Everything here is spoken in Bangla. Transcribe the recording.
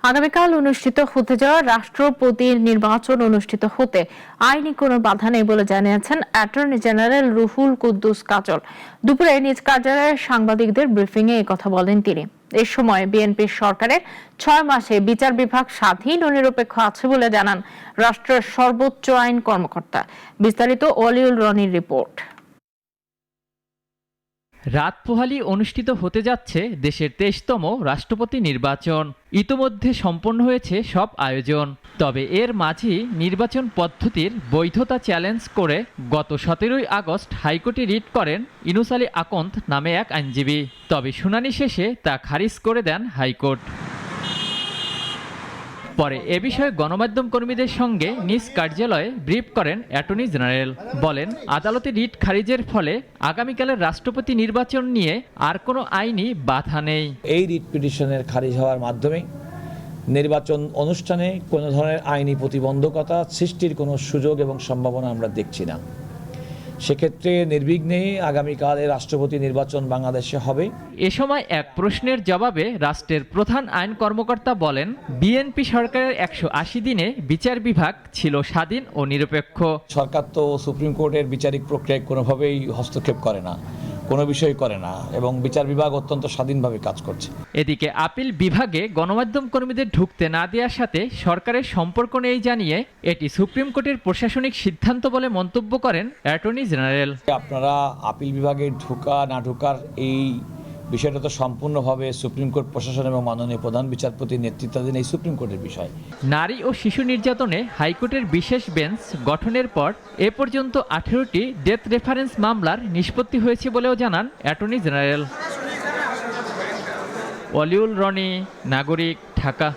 আগামীকাল অনুষ্ঠিত হতে যাওয়া রাষ্ট্রপতির নির্বাচন অনুষ্ঠিত হতে আইনি কোনো বাধা নেই বলে জানিয়েছেন অ্যাটর্নি জেনারেল রুহুল কুদ্দুস কাজল। দুপুরে নিজ কার্যালয়ে সাংবাদিকদের ব্রিফিংয়ে একথা বলেন তিনি। এ সময় বিএনপির সরকারের 6 মাসে বিচার বিভাগ স্বাধীন ও নিরপেক্ষ আছে বলে জানান রাষ্ট্রের সর্বোচ্চ আইন কর্মকর্তা। বিস্তারিত ওয়ালিউল রনির রিপোর্ট। রাত পোহালি অনুষ্ঠিত হতে যাচ্ছে দেশের 23তম রাষ্ট্রপতি নির্বাচন। ইতোমধ্যে সম্পন্ন হয়েছে সব আয়োজন। তবে এর মাঝেই নির্বাচন পদ্ধতির বৈধতা চ্যালেঞ্জ করে গত 17ই আগস্ট হাইকোর্টে রিট করেন ইনুস আলী আকন্দ নামে এক আইনজীবী। তবে শুনানি শেষে তা খারিজ করে দেন হাইকোর্ট। পরে এ বিষয়ে গণমাধ্যম কর্মীদের সঙ্গে নিজ কার্যালয়ে ব্রিফ করেন অ্যাটর্নি জেনারেল। বলেন, আদালতে রিট খারিজের ফলে আগামীকালের রাষ্ট্রপতি নির্বাচন নিয়ে আর কোনো আইনি বাধা নেই। এই রিট পিটিশনের খারিজ হওয়ার মাধ্যমে নির্বাচন অনুষ্ঠানে কোনো ধরনের আইনি প্রতিবন্ধকতা সৃষ্টির কোনো সুযোগ এবং সম্ভাবনা আমরা দেখছি না। সেক্ষেত্রে নির্বিঘ্নে আগামীকালের রাষ্ট্রপতি নির্বাচন বাংলাদেশে হবে। এ সময় এক প্রশ্নের জবাবে রাষ্ট্রের প্রধান আইন কর্মকর্তা বলেন, বিএনপি সরকারের 180 দিনে বিচার বিভাগ ছিল স্বাধীন ও নিরপেক্ষ। সরকার তো সুপ্রিম কোর্টের বিচারিক প্রক্রিয়ায় কোনোভাবেই হস্তক্ষেপ করে না, কোনো বিষয় করে না, এবং বিচার বিভাগ অত্যন্ত স্বাধীনভাবে কাজ করছে। এদিকে আপিল বিভাগে গণমাধ্যম কর্মীদের ঢুকতে না দেওয়ার সাথে সরকারের সম্পর্ক নেই জানিয়ে এটি সুপ্রিম কোর্টের প্রশাসনিক সিদ্ধান্ত বলে মন্তব্য করেন অ্যাটর্নি জেনারেল। আপনারা আপিল বিভাগে ঢোকা না ঢোকার এই বিষয়টা তো সম্পূর্ণভাবে সুপ্রিম কোর্ট প্রশাসন এবং মাননীয় প্রধান বিচারপতির নেতৃত্বাধীন এই সুপ্রিম কোর্টের বিষয়। নারী ও শিশু নির্যাতনে হাইকোর্টের বিশেষ বেঞ্চ গঠনের পর এ পর্যন্ত 18টি ডেথ রেফারেন্স মামলার নিষ্পত্তি হয়েছে বলেও জানান অ্যাটর্নি জেনারেল। ওয়ালিউল রনি, নাগরিক, ঢাকা।